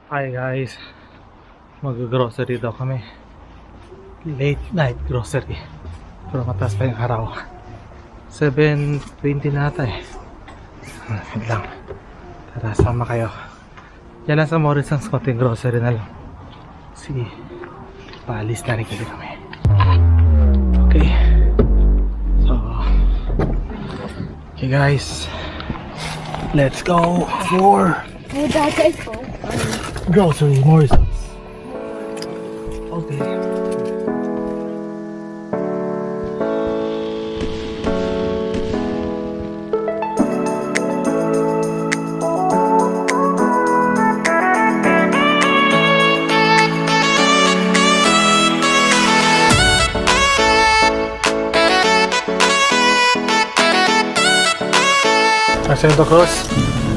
Hi guys, mag-grocery daw kami. Late night grocery. Pero mataas pa yung araw. 7:20 na ata eh. Wait lang. Tara, sama kayo. Yan lang sa Morrison's, konting grocery na lang. Sige, paalis na rin kami. Okay. So, okay guys. Let's go for grocery Morrison's. Okay. Santa Cruz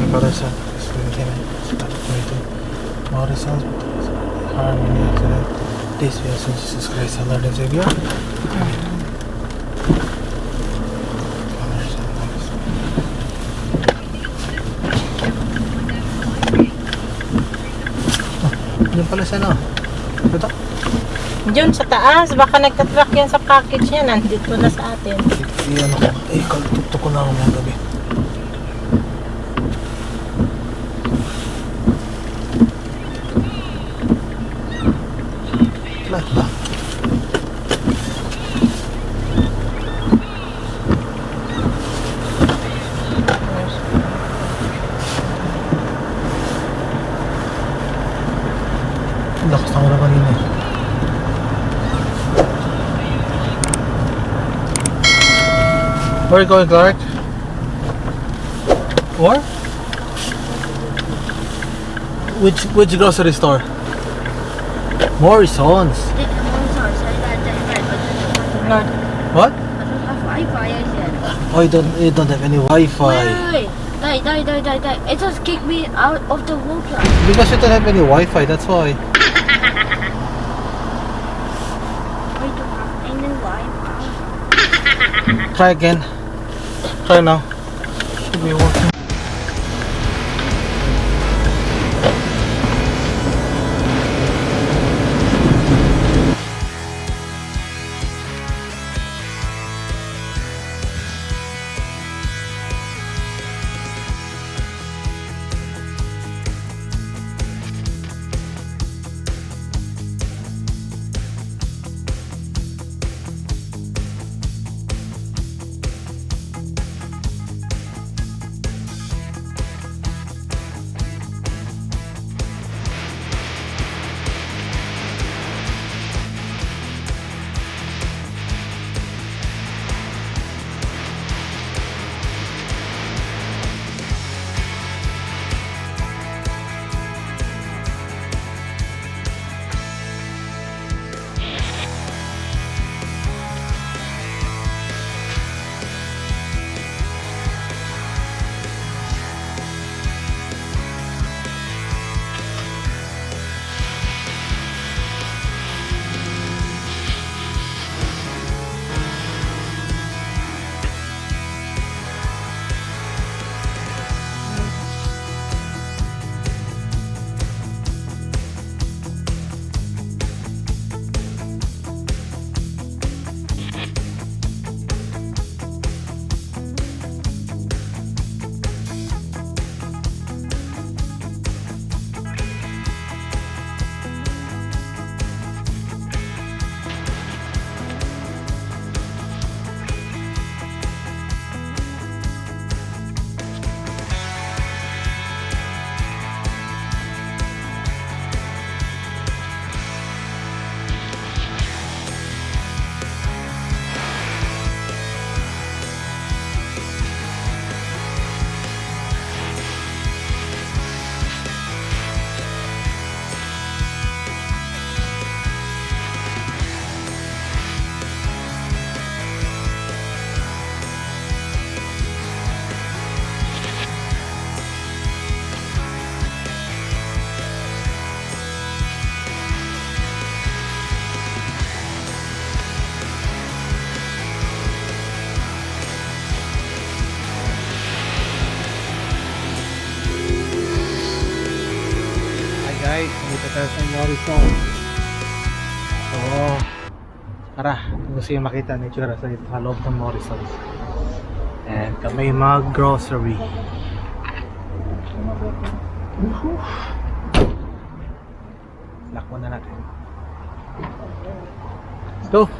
para sa Morrison's Harmony this we are Jesus Christ our Lord and Savior. Yan pala siya no? Ito? Diyan sa taas, baka nagtatrack yan sa package niya, nandito na sa atin. Iyan ako, kaltuktok ko na ako mga gabi. Flat ba? Lakas ng ulan kanina eh. Where are you going, Clark? Where? Which grocery store? Morrison's. Lord. What? Wi-Fi, I said. Oh, you don't have any Wi-Fi. Wait. Die. It just kicked me out of the whole class. Because you don't have any Wi-Fi, that's why. I don't have any Wi-Fi. Try again. Try now. Should be working. Hi, dito tayo sa Morrison. So, tara, gusto yung makita ni Chura sa loob ng Morrison. And kami mag-grocery. Lock muna natin. So,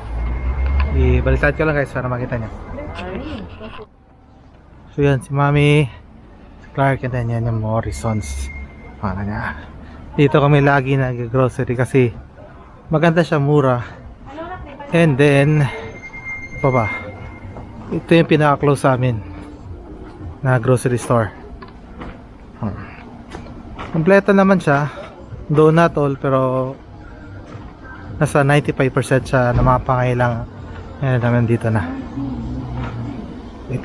ibaliktad ko lang guys para makita nyo. So yan, si Mami, si Clark, and then yan yung Morrisons. Para niya. Dito kami lagi nag-grocery kasi maganda siya, mura. And then, pa ba? Ito yung pinaka-close sa amin na grocery store. Kompleto naman siya. Though not all, pero nasa 95% siya na mga pangailangan. Yan naman dito na.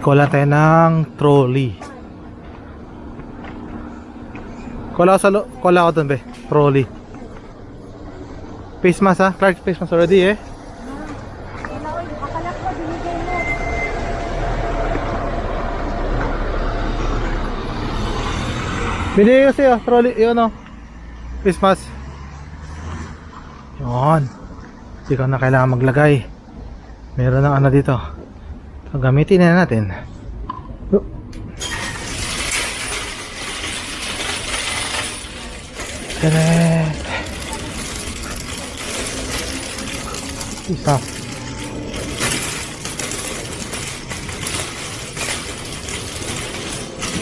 Kuha tayo ng trolley. Kuha ako dun be. Trolley. Face mask ha? Clark, face mask already eh. Binigay ko sa'yo, trolley, yun o. Face mask. Yun. Hindi ko na kailangan maglagay. Meron ng ano dito. So, gamitin na natin. Correct. Isa.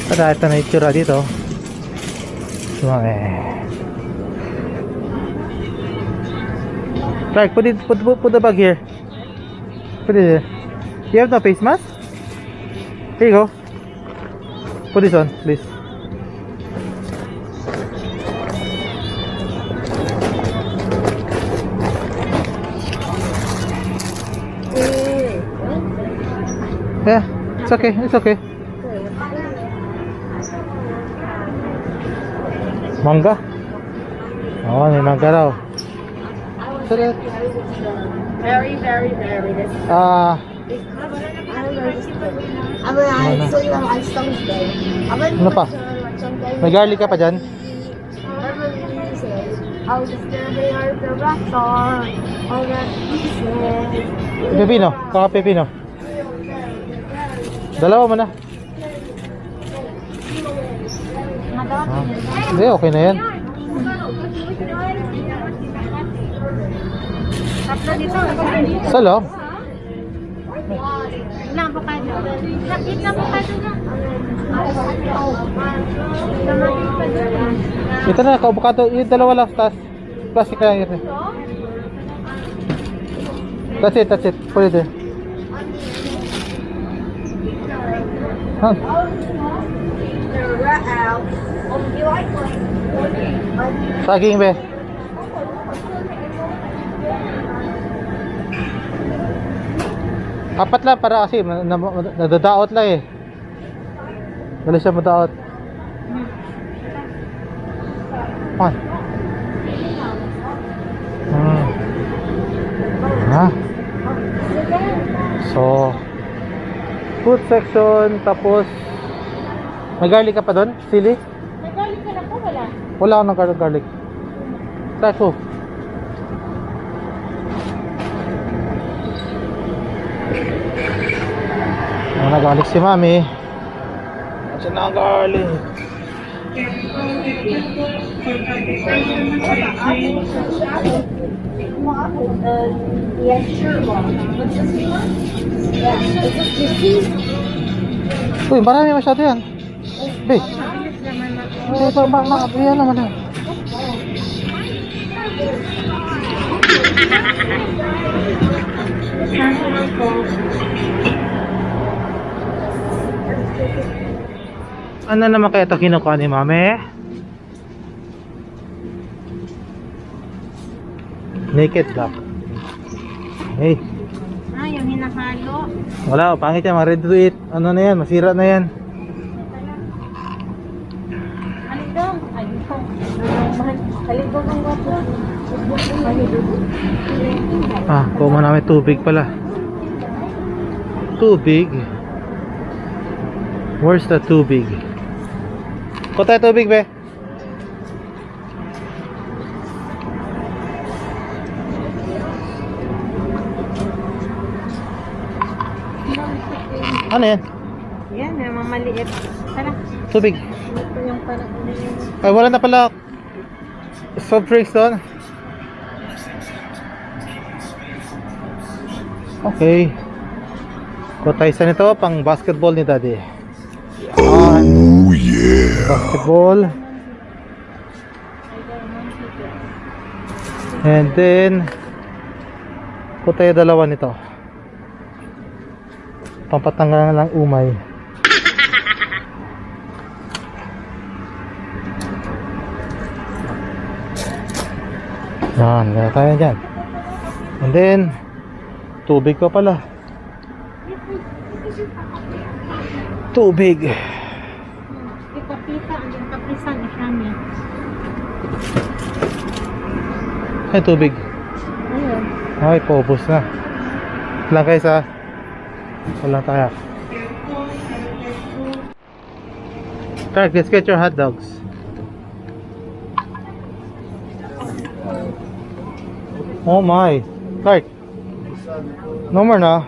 Para ito na itsura dito. Clark, put the bag here. Put it there. You have no face mask? Here you go. Put this on, please. Yeah, it's okay. It's okay. Mangga? Oh, may mangga raw. Sarap. Very, very, very. Ah, ano pa? May garlic ka pa dyan? Pepino, kaka pepino. Dalawa mo na. Ah, hindi, okay na yan. Sa loob. Ilang avocado? Ilang avocado na? Ito na, ka-avocado. Yung dalawa lang, tas plastic na yan. That's it. Put it there. Huh? Saging be. Apat lang para kasi nadadaot lang eh. Dali siya madaot. Man. So, food section, tapos may garlic ka pa doon? Sili? May garlic ka na po, wala? Wala akong ng garlic. Tayo. Nag-garlic si Mami. Kasi nag-garlic. Uy, marami masyado yan. Hey. Yan naman yan. Ano naman kaya ito kinukuha ni Mami? Naked Black. Hey. Ah, yung hinahalo. Wala, pangit yan, ready to eat. Ano na yan, masira na yan. Halidong. Halidong ang wapo. Ah, kuha namin tubig pala. Tubig? Where's the tubig? Kuha tayo tubig, be. Ano yan? Yan, yung mga maliit. Tara. Tubig. Ito yung parang Ay, wala na pala soft drinks doon. Okay. Kuha tayo sa nito, pang basketball ni Daddy. Yan. Oh yeah. Basketball. And then kuha tayo dalawa nito. Pampatanggal lang umay. Yan, gano'n tayo dyan. And then tubig pa pala. Tubig. Ipapita, ang kapisan, kami. Ay, tubig. Ayun. Ay, paubos na. Lang guys ha. Wala tayo. Clark, let's get your hot dogs. Oh my. Clark. No more na.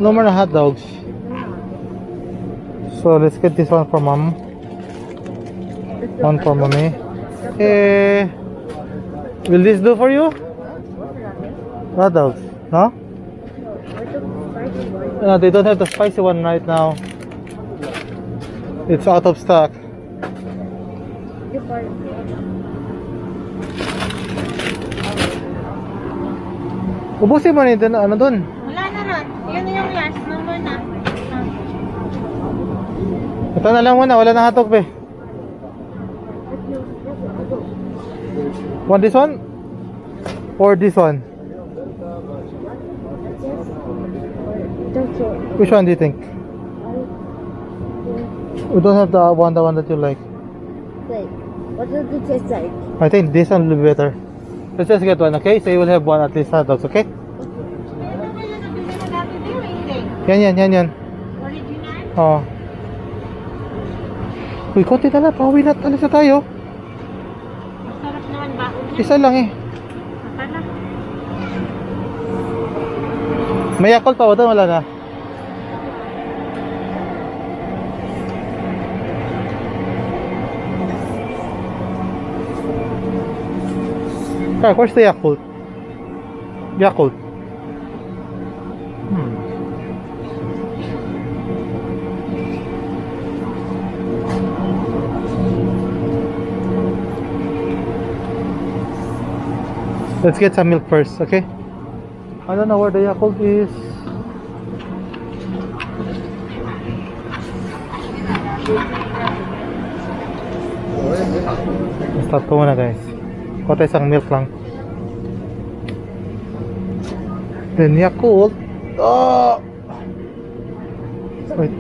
No more na hot dogs. So let's get this one for mom. One for mommy. Eh, will this do for you? Hot dogs, no? No, they don't have the spicy one right now. It's out of stock. Ubusin mo na yun, ano dun? Wala na na. Yun na yung last number na. Ito na lang muna, wala na hotdog pe. Want this one? Or this one? Which one do you think? We don't have the one that you like. Wait, what does it taste like? I think this one will be better. Let's just get one, okay? So you will have one at least hot dogs, okay? Yan. Original? Oo. Uy, konti na lang. Pauwi na. Alis na tayo. Masarap naman ba? Isa lang eh. Akala. May Yakult pa ba doon? Wala na. Clark, where's the Yakult? Yakult. Let's get some milk first, okay? I don't know where the Yakult is. Stop ko muna guys. Kuha tayo isang milk lang. Then Yakult. Oh! Wait.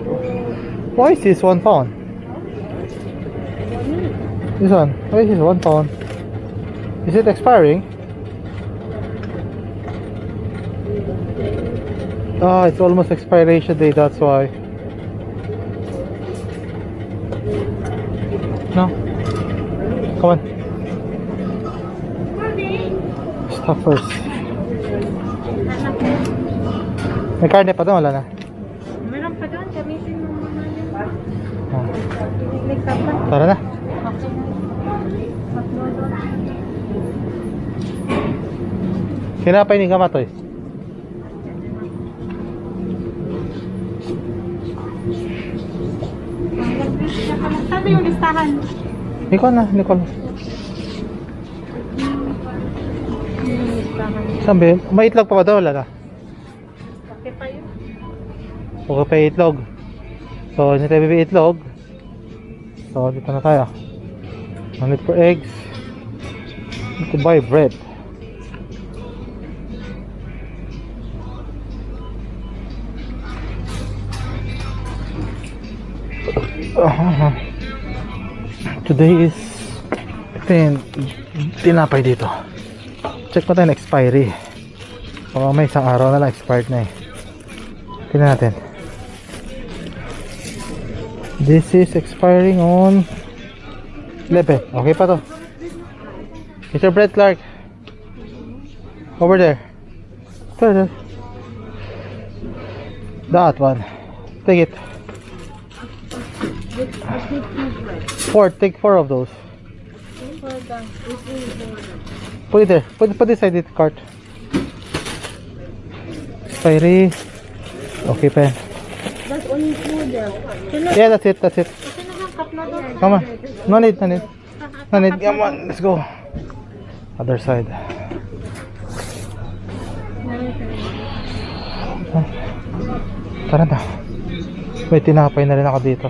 Why is this £1? This one. Why is this £1? Is it expiring? Ah, it's almost expiration date, that's why. No? Come on. Stop first. May karne pa doon, wala na. Meron pa doon. Gamitin mo muna yun. Ah, May kapat. tara na. Okay. Tatlo doon. Kinapay ni Kamatoy. Sabi yung listahan. Ikaw na. Yung listahan. Sabi, may itlog pa ba daw? Wala na. Okay pa yun. Okay pa yung itlog. So, hindi tayo bibili itlog. So, dito na tayo. No need for eggs. Need to buy bread. Today is tinapay dito. Check pa tayo na expiry. Baka may isang araw na lang expired na eh. Tingnan natin. This is expiring on 11. Okay pa to. Get your bread, Clark. Over there. There. That one. Take it. Four. Take 4 of those. Put it there. Put inside it cart. Expiry. Okay, pen. That's only 2 there. Yeah, that's it. That's it. Kasi nahangkap na doon. Come on. No need. No need. No need. Come on. Let's go. Other side. Tara na. May tinapay na rin ako dito.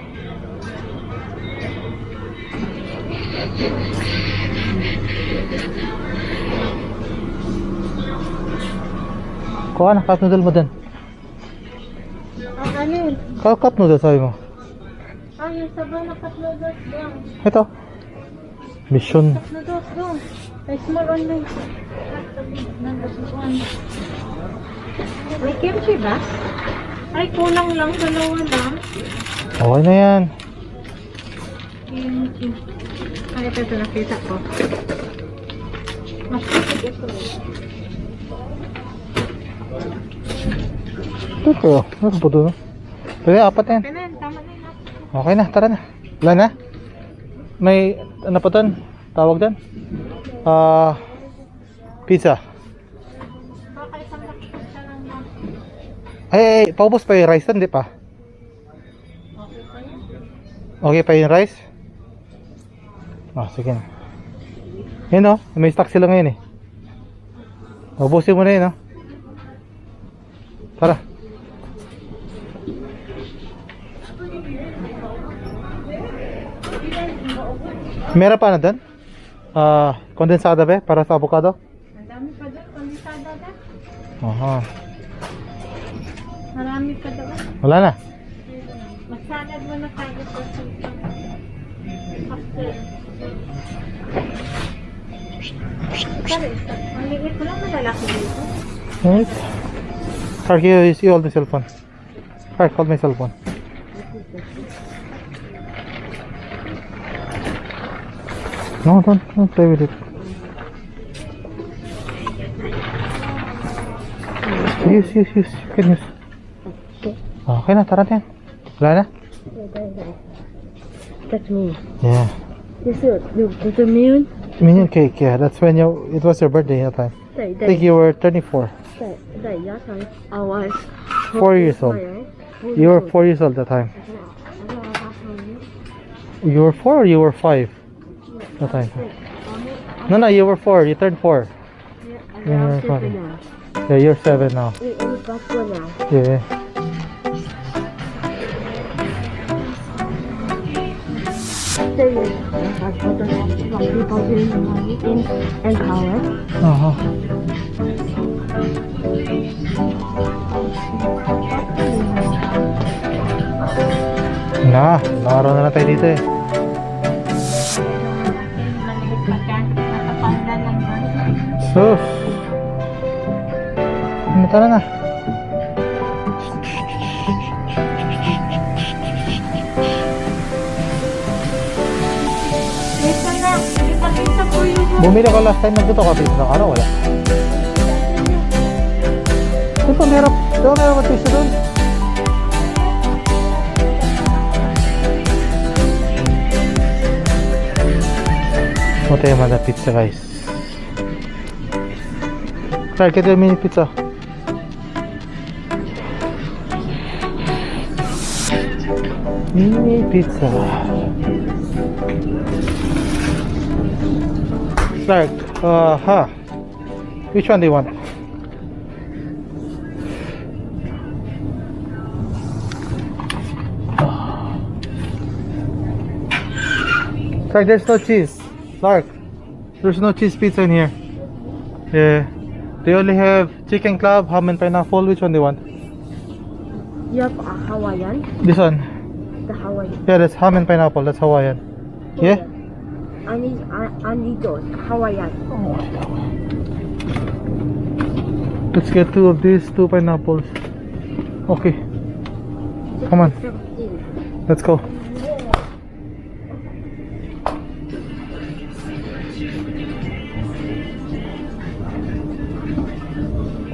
Kuha na, cup noodle mo dun. Ang ano yun? Cup noodle sabi mo. Ah, yung sabaw na cup noodles doon. Ito. Mission. Cup noodles doon. Ay, small online. May kimchi ba? Ay, kulang lang. Dalawa lang. Okay na yan. Kimchi. Ay, ito nakita ko. Mas titig ito. Ito. Meron po doon. Pwede, 4 yan. Pinan, tama na yun. Okay na, tara na. Wala na. May, ano pa doon? Tawag doon? Pizza. Kakaisang nakikita lang na. Ay, paubos pa yung rice doon, di pa? Okay pa yun. Okay pa yung rice? Sige na. Yun o, may stock sila ngayon eh. Ubusin mo na yun o. Tara. Meron pa na doon? Kondensada ba para sa avocado? Ang dami pa doon. Kondisada na. Aha. Marami pa doon. Wala na. Masalad mo na tayo sa sultan. After. Sorry, ang liit ko lang malalaki dito. Right. Clark, you hold my cell phone. Clark, hold my cell phone. No, don't play with it. Use. You can use. Okay na, tara na yan. Wala na? That's me. Yeah. This is a million. Minion cake, yeah. That's when it was your birthday that time. I think you were 24. I was 4 years old. You were 4 years old that time. You were 4 or you were 5 that time? No, you were 4. You turned 4. Yeah, you're 7 now. Yeah. People in money and power. Uh-huh. Naaraw na tayo dito eh. Manigit pagkaan. Nakapanglan lang ba? Sus! Tara na. Ito na. Ipakita ko yung Bumili ko last time nagtuto ka pizza ka na wala. Ito meron ba pizza doon? What tayo man pizza guys. Clark, get a mini pizza. Mini pizza. Clark, which one do you want? Clark, there's no cheese. Clark, there's no cheese pizza in here. Yeah. They only have chicken club, ham and pineapple. Which one do you want? You have a Hawaiian? This one. The Hawaiian. Yeah, that's ham and pineapple. That's Hawaiian. Yeah? I need those. Hawaiian. Let's get 2 of these, 2 pineapples. Okay. Come on. 15. Let's go.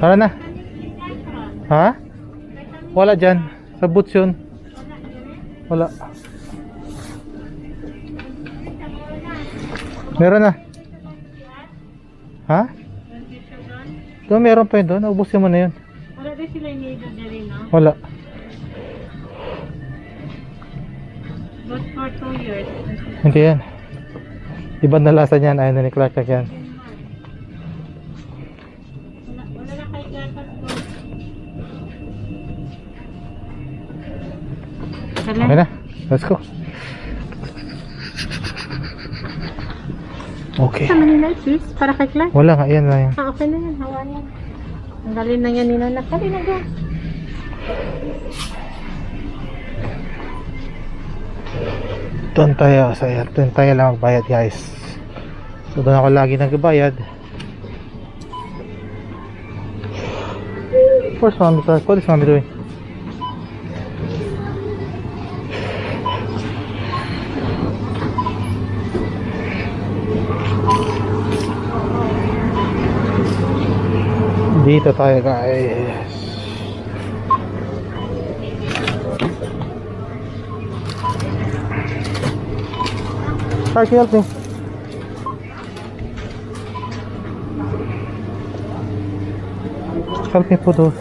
Tara na. Ha? Wala dyan. Sa boots yun. Wala. Meron na. Ha? Doon meron pa yun doon. Ubusin mo na yun. Wala din sila iniido dyan, no? Wala. But for 2 years. Hindi yan. Ibang na lasa niyan. Ayaw na ni Clark yan. Wala na kay gatas ko. Okay na. Let's go. Okay. Sama nila sis, para kay Clark. Wala nga. Yan lang yan. Ah, okay na yan. Hawa yan. Ang galing na yan nila. Nakali na ga. Doon tayo. Doon tayo lang magbayad guys. So doon ako lagi nagbayad. Where's mommy? What is mommy doing? Dito tayo guys. Hi, can you help me? Help me put those.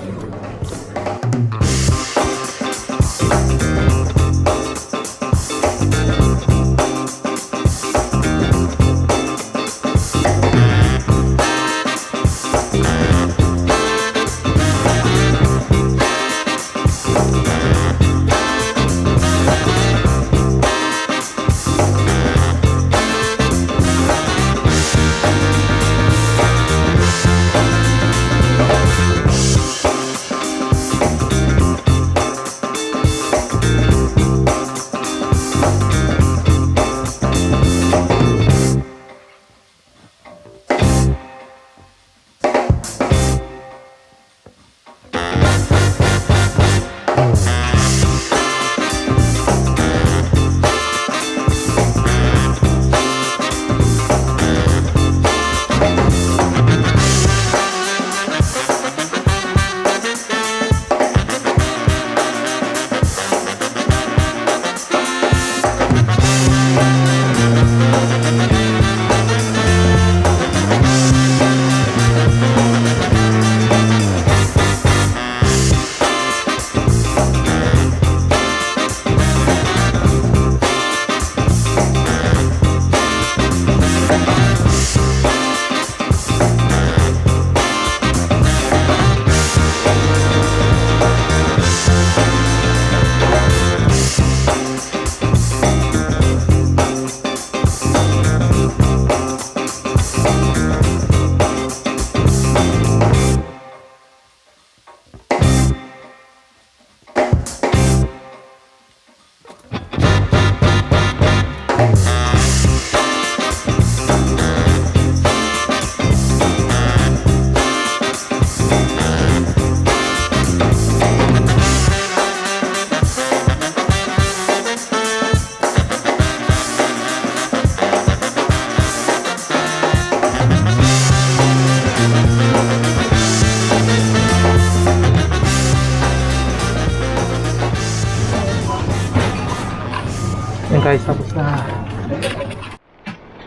Yan guys, tapos na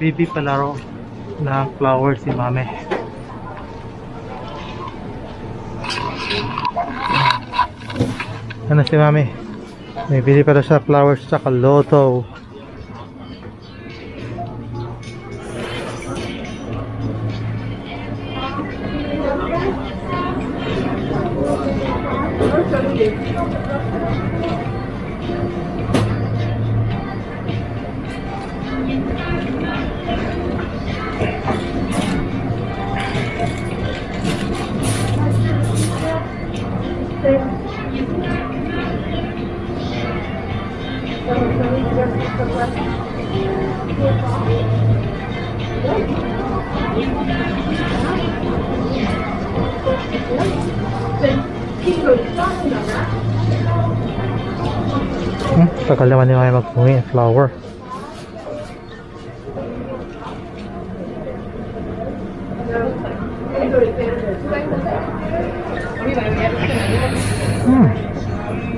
baby palaro ng flowers si mami. Ano si mami? May bili pa daw siya flowers tsaka loto. Tagal naman ni Maya magpungi ng flower.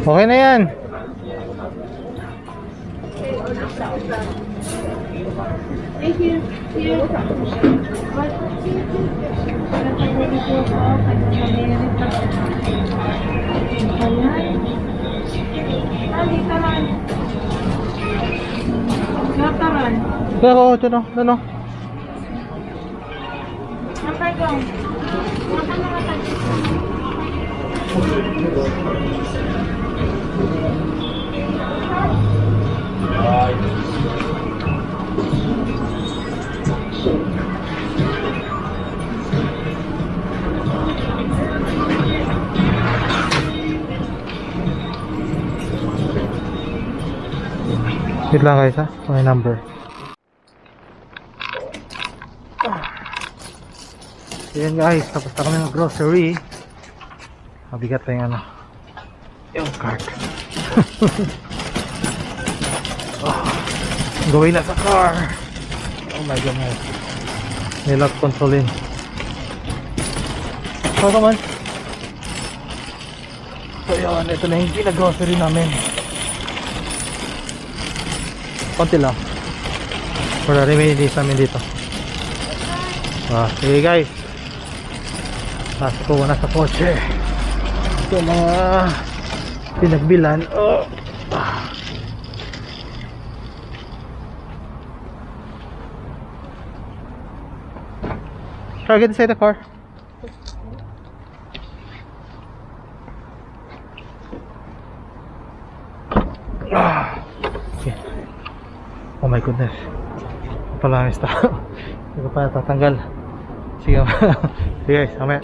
Okay na yan. Pero, ito no, ano? Wait lang guys ha, may number. Ayan guys, tapos na kami ng grocery. Mabigat pa yung ano, yung cart. Gawin na sa car. Oh my goodness. Nilot controlin. So naman. So yun, ito na yung grocery namin. Konti lang. For the remaining days namin dito. Sige guys. Pasok ko muna sa kotse. Ito mga pinagbilan. Try get inside the car. Okay. Oh my goodness. Palangis na. Hindi ko pa natatanggal. Sige. Sige guys, mamaya.